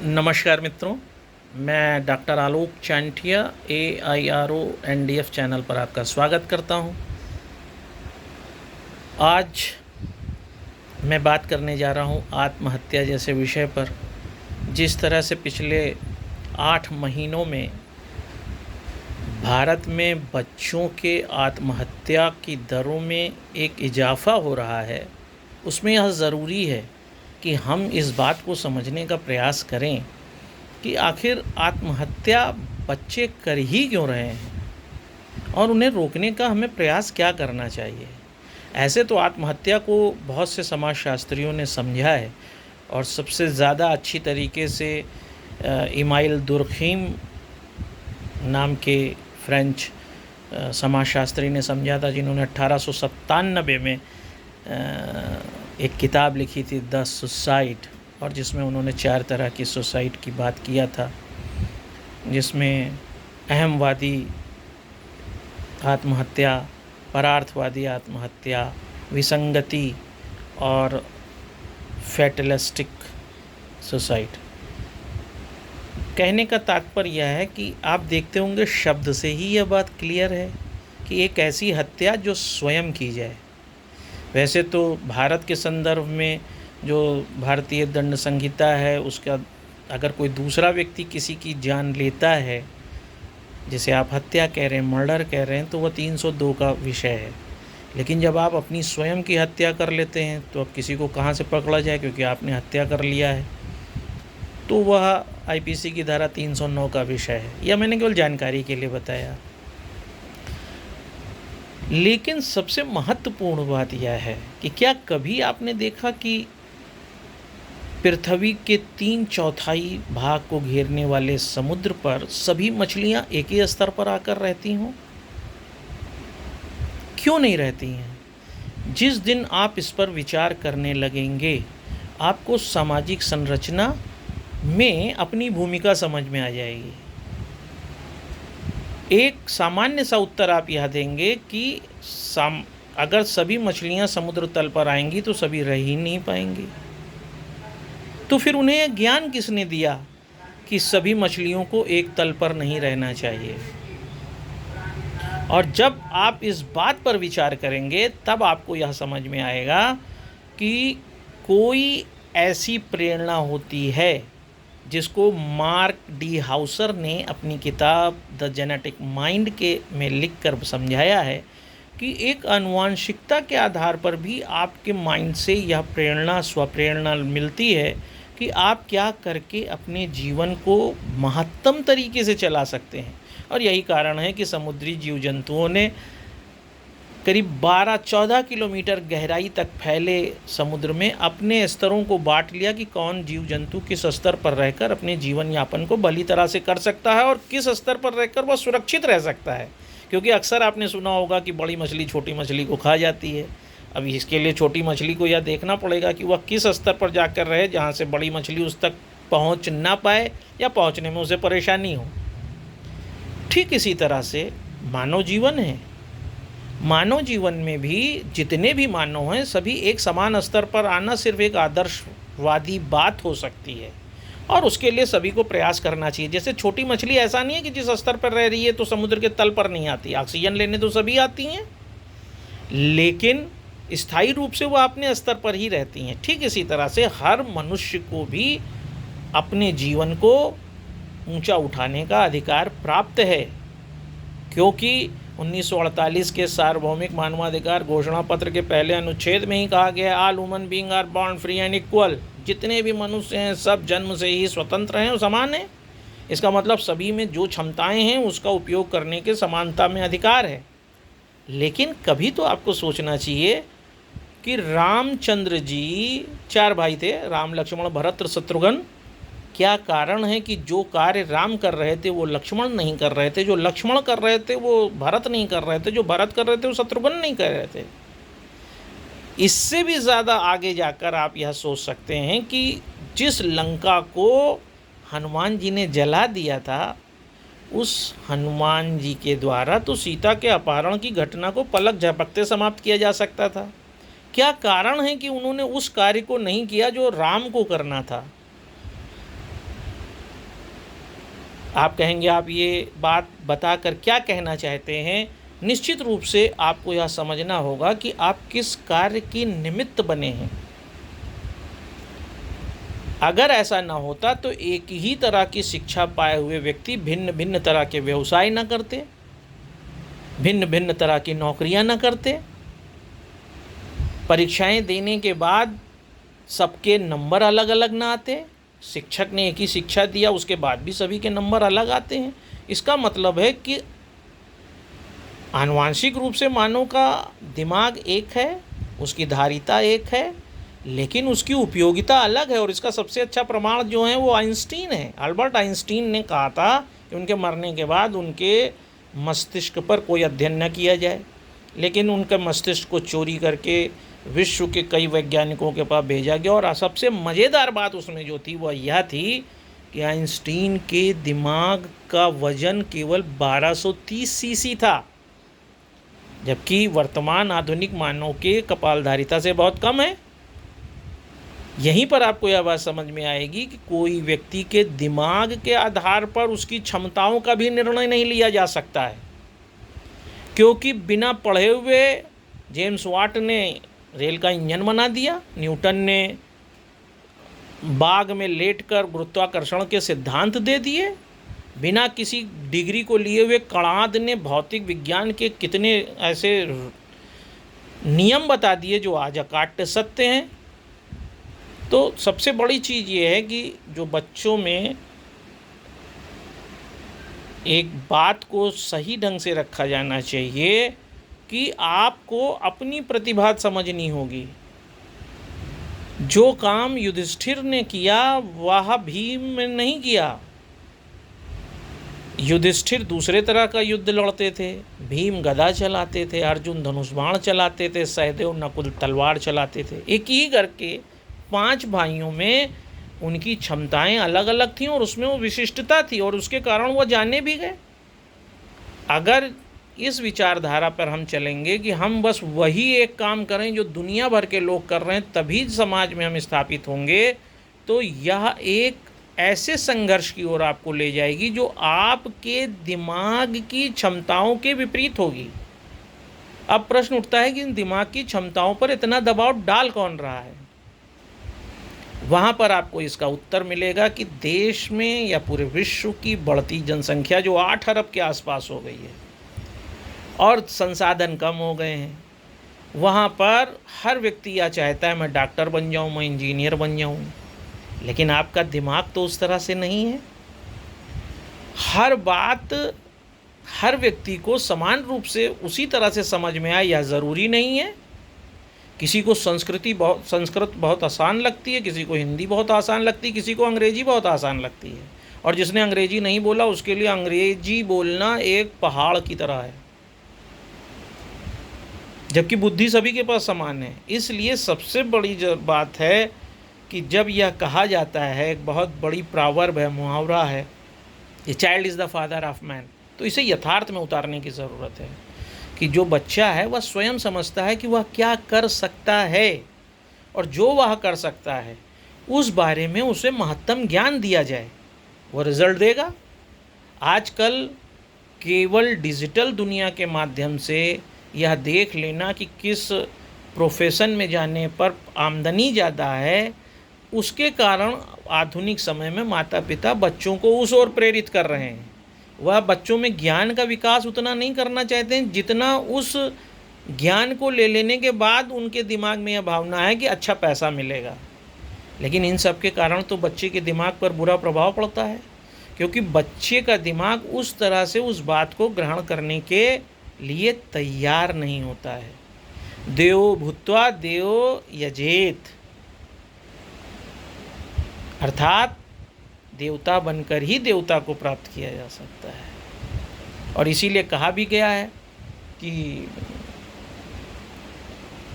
नमस्कार मित्रों, मैं डॉक्टर आलोक चांटिया AIRO NDF चैनल पर आपका स्वागत करता हूं। आज मैं बात करने जा रहा हूं आत्महत्या जैसे विषय पर। जिस तरह से पिछले 8 महीनों में भारत में बच्चों के आत्महत्या की दरों में एक इजाफ़ा हो रहा है, उसमें यह ज़रूरी है कि हम इस बात को समझने का प्रयास करें कि आखिर आत्महत्या बच्चे कर ही क्यों रहे हैं और उन्हें रोकने का हमें प्रयास क्या करना चाहिए। ऐसे तो आत्महत्या को बहुत से समाजशास्त्रियों ने समझा है और सबसे ज़्यादा अच्छी तरीके से इमाइल दुर्खीम नाम के फ्रेंच समाजशास्त्री ने समझा था, जिन्होंने 1897 में एक किताब लिखी थी द सुसाइड, और जिसमें उन्होंने 4 तरह की सुसाइड की बात किया था, जिसमें अहमवादी आत्महत्या, परार्थवादी आत्महत्या, विसंगति और फैटलिस्टिक सुसाइड। कहने का तात्पर्य यह है कि आप देखते होंगे शब्द से ही यह बात क्लियर है कि एक ऐसी हत्या जो स्वयं की जाए। वैसे तो भारत के संदर्भ में जो भारतीय दंड संहिता है, उसका अगर कोई दूसरा व्यक्ति किसी की जान लेता है, जिसे आप हत्या कह रहे हैं, मर्डर कह रहे हैं, तो वह 302 का विषय है। लेकिन जब आप अपनी स्वयं की हत्या कर लेते हैं तो अब किसी को कहाँ से पकड़ा जाए, क्योंकि आपने हत्या कर लिया है, तो वह IPC की धारा 309 का विषय है। यह मैंने केवल जानकारी के लिए बताया। लेकिन सबसे महत्वपूर्ण बात यह है कि क्या कभी आपने देखा कि पृथ्वी के 3/4 भाग को घेरने वाले समुद्र पर सभी मछलियां एक ही स्तर पर आकर रहती हों? क्यों नहीं रहती हैं? जिस दिन आप इस पर विचार करने लगेंगे, आपको सामाजिक संरचना में अपनी भूमिका समझ में आ जाएगी। एक सामान्य सा उत्तर आप यह देंगे कि अगर सभी मछलियां समुद्र तल पर आएंगी तो सभी रह ही नहीं पाएंगी। तो फिर उन्हें यह ज्ञान किसने दिया कि सभी मछलियों को एक तल पर नहीं रहना चाहिए? और जब आप इस बात पर विचार करेंगे तब आपको यह समझ में आएगा कि कोई ऐसी प्रेरणा होती है जिसको मार्क डी हाउसर ने अपनी किताब द जेनेटिक माइंड के में लिखकर समझाया है कि एक आनुवांशिकता के आधार पर भी आपके माइंड से यह प्रेरणा, स्वप्रेरणा मिलती है कि आप क्या करके अपने जीवन को महत्तम तरीके से चला सकते हैं। और यही कारण है कि समुद्री जीव जंतुओं ने करीब 12-14 किलोमीटर गहराई तक फैले समुद्र में अपने स्तरों को बांट लिया कि कौन जीव जंतु किस स्तर पर रहकर अपने जीवन यापन को भली तरह से कर सकता है और किस स्तर पर रहकर वह सुरक्षित रह सकता है। क्योंकि अक्सर आपने सुना होगा कि बड़ी मछली छोटी मछली को खा जाती है। अब इसके लिए छोटी मछली को यह देखना पड़ेगा कि वह किस स्तर पर जाकर रहे जहाँ से बड़ी मछली उस तक पहुँच ना पाए या पहुँचने में उसे परेशानी हो। ठीक इसी तरह से मानव जीवन है। मानव जीवन में भी जितने भी मानव हैं, सभी एक समान स्तर पर आना सिर्फ एक आदर्शवादी बात हो सकती है और उसके लिए सभी को प्रयास करना चाहिए। जैसे छोटी मछली ऐसा नहीं है कि जिस स्तर पर रह रही है तो समुद्र के तल पर नहीं आती, ऑक्सीजन लेने तो सभी आती हैं, लेकिन स्थायी रूप से वो अपने स्तर पर ही रहती हैं। ठीक इसी तरह से हर मनुष्य को भी अपने जीवन को ऊंचा उठाने का अधिकार प्राप्त है, क्योंकि 1948 के सार्वभौमिक मानवाधिकार घोषणा पत्र के पहले अनुच्छेद में ही कहा गया, all human being are born free and equal. जितने भी मनुष्य हैं सब जन्म से ही स्वतंत्र हैं और समान हैं। इसका मतलब सभी में जो क्षमताएं हैं उसका उपयोग करने के समानता में अधिकार है। लेकिन कभी तो आपको सोचना चाहिए कि रामचंद्र जी 4 भाई थे, राम, लक्ष्मण, भरत, शत्रुघ्न। क्या कारण है कि जो कार्य राम कर रहे थे वो लक्ष्मण नहीं कर रहे थे, जो लक्ष्मण कर रहे थे वो भरत नहीं कर रहे थे, जो भरत कर रहे थे वो शत्रुघ्न नहीं कर रहे थे? इससे भी ज़्यादा आगे जाकर आप यह सोच सकते हैं कि जिस लंका को हनुमान जी ने जला दिया था, उस हनुमान जी के द्वारा तो सीता के अपहरण की घटना को पलक झपकते समाप्त किया जा सकता था। क्या कारण है कि उन्होंने उस कार्य को नहीं किया जो राम को करना था? आप कहेंगे आप ये बात बताकर क्या कहना चाहते हैं? निश्चित रूप से आपको यह समझना होगा कि आप किस कार्य के निमित्त बने हैं। अगर ऐसा ना होता तो एक ही तरह की शिक्षा पाए हुए व्यक्ति भिन्न भिन्न तरह के व्यवसाय न करते, भिन्न भिन्न तरह की नौकरियां न करते, परीक्षाएं देने के बाद सबके नंबर अलग अलग ना आते। शिक्षक ने एक ही शिक्षा दिया, उसके बाद भी सभी के नंबर अलग आते हैं। इसका मतलब है कि आनुवांशिक रूप से मानव का दिमाग एक है, उसकी धारिता एक है, लेकिन उसकी उपयोगिता अलग है। और इसका सबसे अच्छा प्रमाण जो है वो आइंस्टीन है। अल्बर्ट आइंस्टीन ने कहा था कि उनके मरने के बाद उनके मस्तिष्क पर कोई अध्ययन न किया जाए, लेकिन उनके मस्तिष्क को चोरी करके विश्व के कई वैज्ञानिकों के पास भेजा गया। और सबसे मज़ेदार बात उसमें जो थी वह यह थी कि आइंस्टीन के दिमाग का वजन केवल 1230 सीसी था, जबकि वर्तमान आधुनिक मानव के कपालधारिता से बहुत कम है। यहीं पर आपको यह बात समझ में आएगी कि कोई व्यक्ति के दिमाग के आधार पर उसकी क्षमताओं का भी निर्णय नहीं लिया जा सकता है, क्योंकि बिना पढ़े हुए जेम्स वाट ने रेल का इंजन बना दिया, न्यूटन ने बाग में लेटकर गुरुत्वाकर्षण के सिद्धांत दे दिए, बिना किसी डिग्री को लिए हुए कणाद ने भौतिक विज्ञान के कितने ऐसे नियम बता दिए जो आज अकाट्य सत्य हैं। तो सबसे बड़ी चीज़ ये है कि जो बच्चों में एक बात को सही ढंग से रखा जाना चाहिए कि आपको अपनी प्रतिभा समझनी होगी। जो काम युधिष्ठिर ने किया वह भीम ने नहीं किया। युधिष्ठिर दूसरे तरह का युद्ध लड़ते थे, भीम गदा चलाते थे, अर्जुन धनुष बाण चलाते थे, सहदेव नकुल तलवार चलाते थे। एक ही करके 5 भाइयों में उनकी क्षमताएं अलग अलग थीं और उसमें वो विशिष्टता थी और उसके कारण वो जाने भी गए। अगर इस विचारधारा पर हम चलेंगे कि हम बस वही एक काम करें जो दुनिया भर के लोग कर रहे हैं तभी समाज में हम स्थापित होंगे, तो यह एक ऐसे संघर्ष की ओर आपको ले जाएगी जो आपके दिमाग की क्षमताओं के विपरीत होगी। अब प्रश्न उठता है कि इन दिमाग की क्षमताओं पर इतना दबाव डाल कौन रहा है? वहाँ पर आपको इसका उत्तर मिलेगा कि देश में या पूरे विश्व की बढ़ती जनसंख्या जो 8 अरब के आसपास हो गई है और संसाधन कम हो गए हैं, वहाँ पर हर व्यक्ति यह चाहता है मैं डॉक्टर बन जाऊँ, मैं इंजीनियर बन जाऊँ, लेकिन आपका दिमाग तो उस तरह से नहीं है। हर बात हर व्यक्ति को समान रूप से उसी तरह से समझ में आए यह ज़रूरी नहीं है। किसी को संस्कृत बहुत आसान लगती है, किसी को हिंदी बहुत आसान लगती है, किसी को अंग्रेजी बहुत आसान लगती है, और जिसने अंग्रेजी नहीं बोला उसके लिए अंग्रेजी बोलना एक पहाड़ की तरह है, जबकि बुद्धि सभी के पास समान है। इसलिए सबसे बड़ी बात है कि जब यह कहा जाता है, एक बहुत बड़ी प्रॉवर्ब है, मुहावरा है, a child is the father of man, तो इसे यथार्थ में उतारने की ज़रूरत है कि जो बच्चा है वह स्वयं समझता है कि वह क्या कर सकता है, और जो वह कर सकता है उस बारे में उसे महत्तम ज्ञान दिया जाए, वह रिजल्ट देगा। आजकल केवल डिजिटल दुनिया के माध्यम से यह देख लेना कि किस प्रोफेशन में जाने पर आमदनी ज़्यादा है, उसके कारण आधुनिक समय में माता पिता बच्चों को उस ओर प्रेरित कर रहे हैं। वह बच्चों में ज्ञान का विकास उतना नहीं करना चाहते हैं जितना उस ज्ञान को ले लेने के बाद उनके दिमाग में यह भावना है कि अच्छा पैसा मिलेगा। लेकिन इन सब के कारण तो बच्चे के दिमाग पर बुरा प्रभाव पड़ता है, क्योंकि बच्चे का दिमाग उस तरह से उस बात को ग्रहण करने के लिए तैयार नहीं होता है। देवो भूत्वा देवो यजेत, अर्थात देवता बनकर ही देवता को प्राप्त किया जा सकता है। और इसीलिए कहा भी गया है कि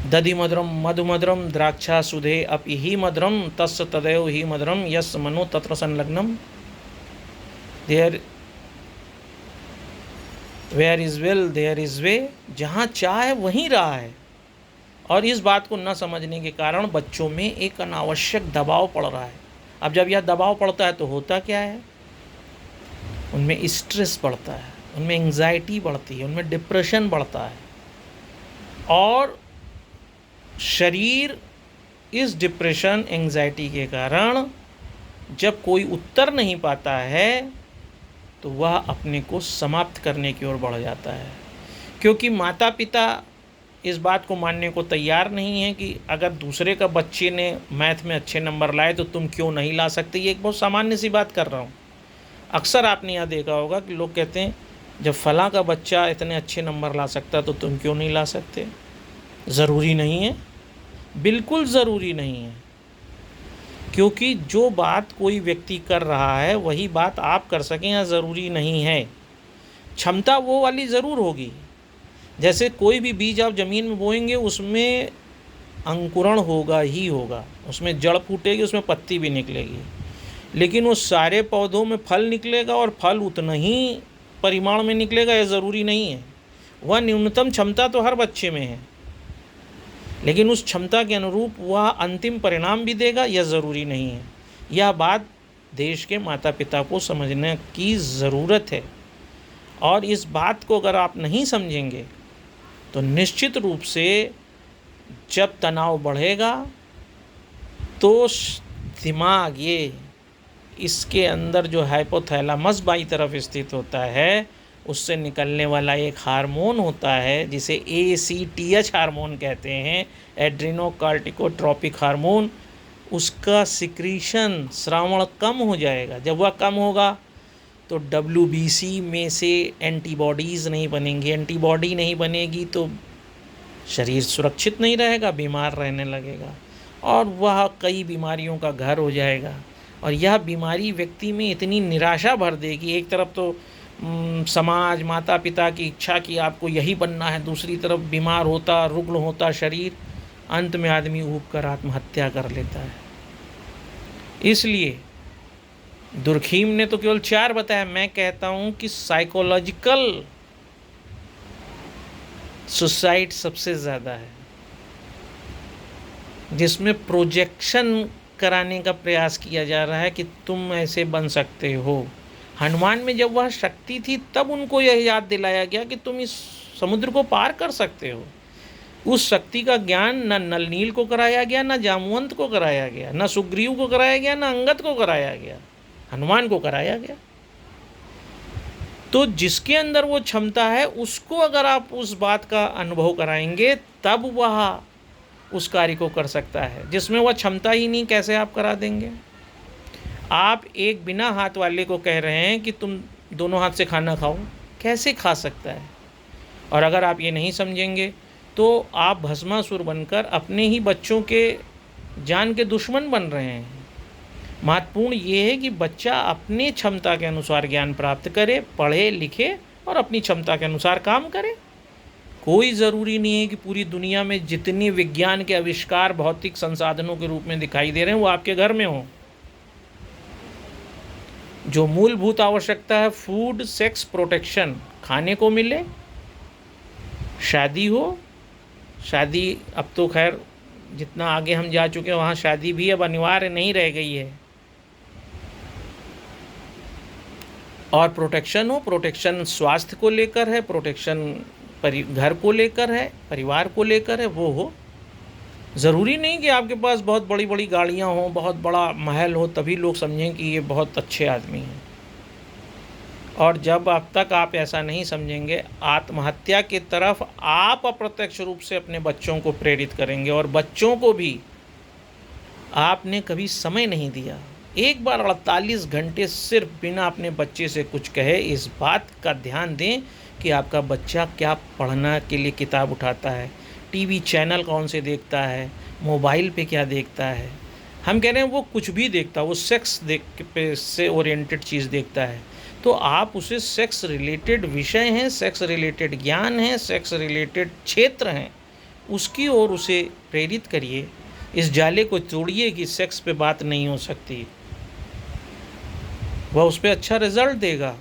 दधि मधुरम मधुमधुरम द्राक्षा सुधे अपि ही मधुरम तस्य तदेव ही मधुरम यस मनो तत्र संलग्नम। Where is will there is way, जहाँ चाह वहीं रहा है। और इस बात को न समझने के कारण बच्चों में एक अनावश्यक दबाव पड़ रहा है। अब जब यह दबाव पड़ता है तो होता क्या है उनमें स्ट्रेस बढ़ता है, उनमें एंग्जाइटी बढ़ती है, उनमें डिप्रेशन बढ़ता है, और शरीर इस डिप्रेशन एंग्जाइटी के कारण जब कोई उत्तर नहीं पाता है तो वह अपने को समाप्त करने की ओर बढ़ जाता है, क्योंकि माता पिता इस बात को मानने को तैयार नहीं है कि अगर दूसरे का बच्चे ने मैथ में अच्छे नंबर लाए तो तुम क्यों नहीं ला सकते। ये एक बहुत सामान्य सी बात कर रहा हूँ। अक्सर आपने यह देखा होगा कि लोग कहते हैं जब फलां का बच्चा इतने अच्छे नंबर ला सकता तो तुम क्यों नहीं ला सकते। ज़रूरी नहीं है, बिल्कुल ज़रूरी नहीं है, क्योंकि जो बात कोई व्यक्ति कर रहा है वही बात आप कर सकें या ज़रूरी नहीं है। क्षमता वो वाली ज़रूर होगी। जैसे कोई भी बीज आप ज़मीन में बोएंगे उसमें अंकुरण होगा ही होगा, उसमें जड़ फूटेगी, उसमें पत्ती भी निकलेगी, लेकिन उस सारे पौधों में फल निकलेगा और फल उतना ही परिमाण में निकलेगा, यह ज़रूरी नहीं है। वह न्यूनतम क्षमता तो हर बच्चे में है, लेकिन उस क्षमता के अनुरूप वह अंतिम परिणाम भी देगा, यह ज़रूरी नहीं है। यह बात देश के माता पिता को समझने की ज़रूरत है, और इस बात को अगर आप नहीं समझेंगे तो निश्चित रूप से जब तनाव बढ़ेगा तो दिमाग, ये इसके अंदर जो हाइपोथैलेमस बाई तरफ स्थित होता है, उससे निकलने वाला एक हार्मोन होता है जिसे ACTH हार्मोन कहते हैं, एड्रेनोकार्टिकोट्रोपिक हार्मोन, उसका सिक्रीशन, श्रावण कम हो जाएगा। जब वह कम होगा तो WBC में से एंटीबॉडीज़ नहीं बनेंगी, एंटीबॉडी नहीं बनेगी तो शरीर सुरक्षित नहीं रहेगा, बीमार रहने लगेगा, और वह कई बीमारियों का घर हो जाएगा। और यह बीमारी व्यक्ति में इतनी निराशा भर देगी, एक तरफ तो समाज, माता पिता की इच्छा कि आपको यही बनना है, दूसरी तरफ बीमार होता, रुग्ण होता शरीर, अंत में आदमी ऊब कर आत्महत्या कर लेता है। इसलिए दुर्खीम ने तो केवल 4 बताया, मैं कहता हूँ कि साइकोलॉजिकल सुसाइड सबसे ज़्यादा है, जिसमें प्रोजेक्शन कराने का प्रयास किया जा रहा है कि तुम ऐसे बन सकते हो। हनुमान में जब वह शक्ति थी तब उनको यह याद दिलाया गया कि तुम इस समुद्र को पार कर सकते हो। उस शक्ति का ज्ञान न नल नील को कराया गया, न जामवंत को कराया गया, न सुग्रीव को कराया गया, न अंगद को कराया गया, हनुमान को कराया गया। तो जिसके अंदर वो क्षमता है उसको अगर आप उस बात का अनुभव कराएंगे तब वह उस कार्य को कर सकता है। जिसमें वह क्षमता ही नहीं, कैसे आप करा देंगे। आप एक बिना हाथ वाले को कह रहे हैं कि तुम दोनों हाथ से खाना खाओ, कैसे खा सकता है। और अगर आप ये नहीं समझेंगे तो आप भस्मासुर बनकर अपने ही बच्चों के जान के दुश्मन बन रहे हैं। महत्वपूर्ण ये है कि बच्चा अपनी क्षमता के अनुसार ज्ञान प्राप्त करे, पढ़े लिखे और अपनी क्षमता के अनुसार काम करे। कोई ज़रूरी नहीं है कि पूरी दुनिया में जितने विज्ञान के आविष्कार भौतिक संसाधनों के रूप में दिखाई दे रहे हैं वो आपके घर में हो। जो मूलभूत आवश्यकता है, फूड, सेक्स, प्रोटेक्शन, खाने को मिले, शादी हो। शादी अब तो खैर जितना आगे हम जा चुके हैं वहाँ शादी भी अब अनिवार्य नहीं रह गई है। और प्रोटेक्शन हो, प्रोटेक्शन स्वास्थ्य को लेकर है, प्रोटेक्शन घर को लेकर है, परिवार को लेकर है, वो हो। ज़रूरी नहीं कि आपके पास बहुत बड़ी बड़ी गाड़ियाँ हों, बहुत बड़ा महल हो तभी लोग समझें कि ये बहुत अच्छे आदमी हैं। और जब अब तक आप ऐसा नहीं समझेंगे, आत्महत्या की तरफ आप अप्रत्यक्ष रूप से अपने बच्चों को प्रेरित करेंगे। और बच्चों को भी आपने कभी समय नहीं दिया। एक बार 48 घंटे सिर्फ बिना अपने बच्चे से कुछ कहे इस बात का ध्यान दें कि आपका बच्चा क्या पढ़ना के लिए किताब उठाता है, टीवी चैनल कौन से देखता है, मोबाइल पे क्या देखता है। हम कह रहे हैं वो कुछ भी देखता है, वो सेक्स पे से ओरिएंटेड चीज़ देखता है, तो आप उसे सेक्स रिलेटेड विषय हैं, सेक्स रिलेटेड ज्ञान है, सेक्स रिलेटेड क्षेत्र हैं, उसकी ओर उसे प्रेरित करिए। इस जाले को तोड़िए कि सेक्स पे बात नहीं हो सकती, वह उस पर अच्छा रिजल्ट देगा।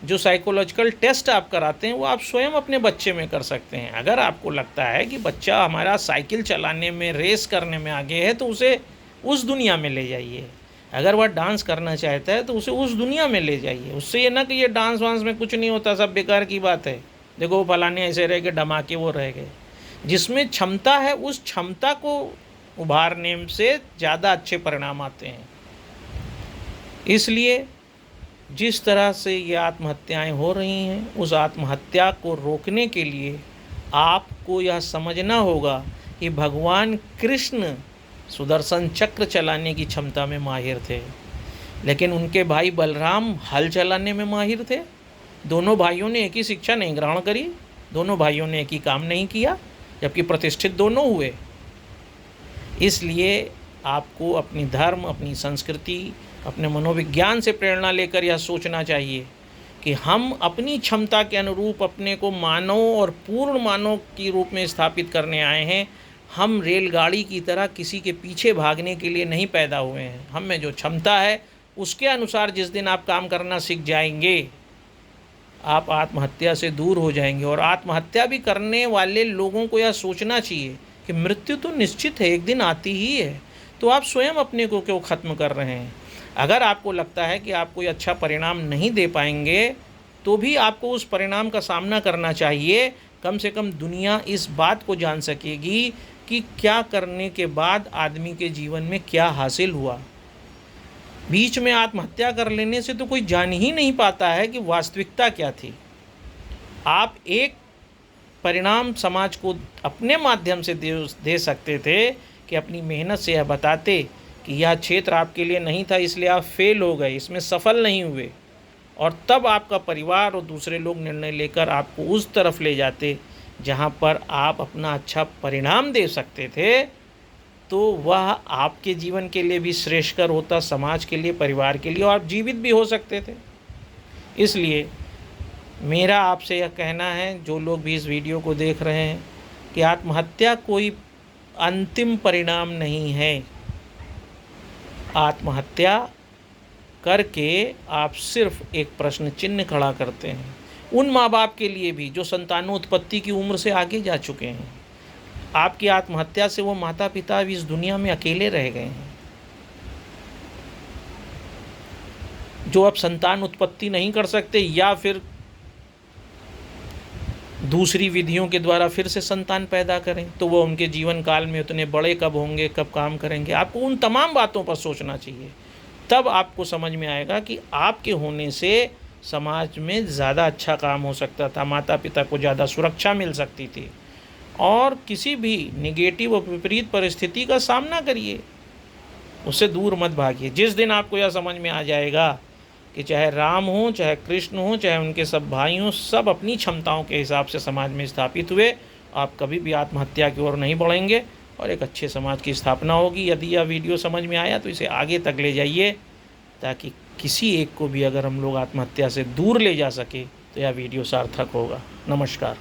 जो साइकोलॉजिकल टेस्ट आप कराते हैं वो आप स्वयं अपने बच्चे में कर सकते हैं। अगर आपको लगता है कि बच्चा हमारा साइकिल चलाने में, रेस करने में आगे है, तो उसे उस दुनिया में ले जाइए। अगर वह डांस करना चाहता है तो उसे उस दुनिया में ले जाइए। उससे ये ना कि ये डांस वांस में कुछ नहीं होता, सब बेकार की बात है, देखो वो फलाने ऐसे रह गए, धमाके वो रह गए। जिसमें क्षमता है उस क्षमता को उभारने से ज़्यादा अच्छे परिणाम आते हैं। इसलिए जिस तरह से ये आत्महत्याएं हो रही हैं, उस आत्महत्या को रोकने के लिए आपको यह समझना होगा कि भगवान कृष्ण सुदर्शन चक्र चलाने की क्षमता में माहिर थे, लेकिन उनके भाई बलराम हल चलाने में माहिर थे। दोनों भाइयों ने एक ही शिक्षा नहीं ग्रहण करी, दोनों भाइयों ने एक ही काम नहीं किया, जबकि प्रतिष्ठित दोनों हुए। इसलिए आपको अपनी धर्म, अपनी संस्कृति, अपने मनोविज्ञान से प्रेरणा लेकर यह सोचना चाहिए कि हम अपनी क्षमता के अनुरूप अपने को मानव और पूर्ण मानव के रूप में स्थापित करने आए हैं। हम रेलगाड़ी की तरह किसी के पीछे भागने के लिए नहीं पैदा हुए हैं। हम में जो क्षमता है उसके अनुसार जिस दिन आप काम करना सीख जाएंगे, आप आत्महत्या से दूर हो जाएंगे। और आत्महत्या भी करने वाले लोगों को यह सोचना चाहिए कि मृत्यु तो निश्चित है, एक दिन आती ही है, तो आप स्वयं अपने को क्यों ख़त्म कर रहे हैं। अगर आपको लगता है कि आप कोई अच्छा परिणाम नहीं दे पाएंगे तो भी आपको उस परिणाम का सामना करना चाहिए। कम से कम दुनिया इस बात को जान सकेगी कि क्या करने के बाद आदमी के जीवन में क्या हासिल हुआ। बीच में आत्महत्या कर लेने से तो कोई जान ही नहीं पाता है कि वास्तविकता क्या थी। आप एक परिणाम समाज को अपने माध्यम से दे सकते थे कि अपनी मेहनत से यह बताते कि यह क्षेत्र आपके लिए नहीं था, इसलिए आप फेल हो गए, इसमें सफल नहीं हुए, और तब आपका परिवार और दूसरे लोग निर्णय लेकर आपको उस तरफ ले जाते जहाँ पर आप अपना अच्छा परिणाम दे सकते थे, तो वह आपके जीवन के लिए भी श्रेष्ठकर होता, समाज के लिए, परिवार के लिए, और आप जीवित भी हो सकते थे। इसलिए मेरा आपसे यह कहना है, जो लोग भी इस वीडियो को देख रहे हैं, कि आत्महत्या कोई अंतिम परिणाम नहीं है। आत्महत्या करके आप सिर्फ एक प्रश्न चिन्ह खड़ा करते हैं उन माँ बाप के लिए भी जो संतानोत्पत्ति की उम्र से आगे जा चुके हैं। आपकी आत्महत्या से वो माता पिता भी इस दुनिया में अकेले रह गए हैं। जो अब संतान उत्पत्ति नहीं कर सकते या फिर दूसरी विधियों के द्वारा फिर से संतान पैदा करें, तो वो उनके जीवन काल में उतने बड़े कब होंगे, कब काम करेंगे। आपको उन तमाम बातों पर सोचना चाहिए, तब आपको समझ में आएगा कि आपके होने से समाज में ज़्यादा अच्छा काम हो सकता था, माता पिता को ज़्यादा सुरक्षा मिल सकती थी। और किसी भी नेगेटिव और विपरीत परिस्थिति का सामना करिए, उससे दूर मत भागिए। जिस दिन आपको यह समझ में आ जाएगा कि चाहे राम हो, चाहे कृष्ण हो, चाहे उनके सब भाई हों, सब अपनी क्षमताओं के हिसाब से समाज में स्थापित हुए, आप कभी भी आत्महत्या की ओर नहीं बढ़ेंगे और एक अच्छे समाज की स्थापना होगी। यदि यह वीडियो समझ में आया तो इसे आगे तक ले जाइए, ताकि किसी एक को भी अगर हम लोग आत्महत्या से दूर ले जा सके तो यह वीडियो सार्थक होगा। नमस्कार।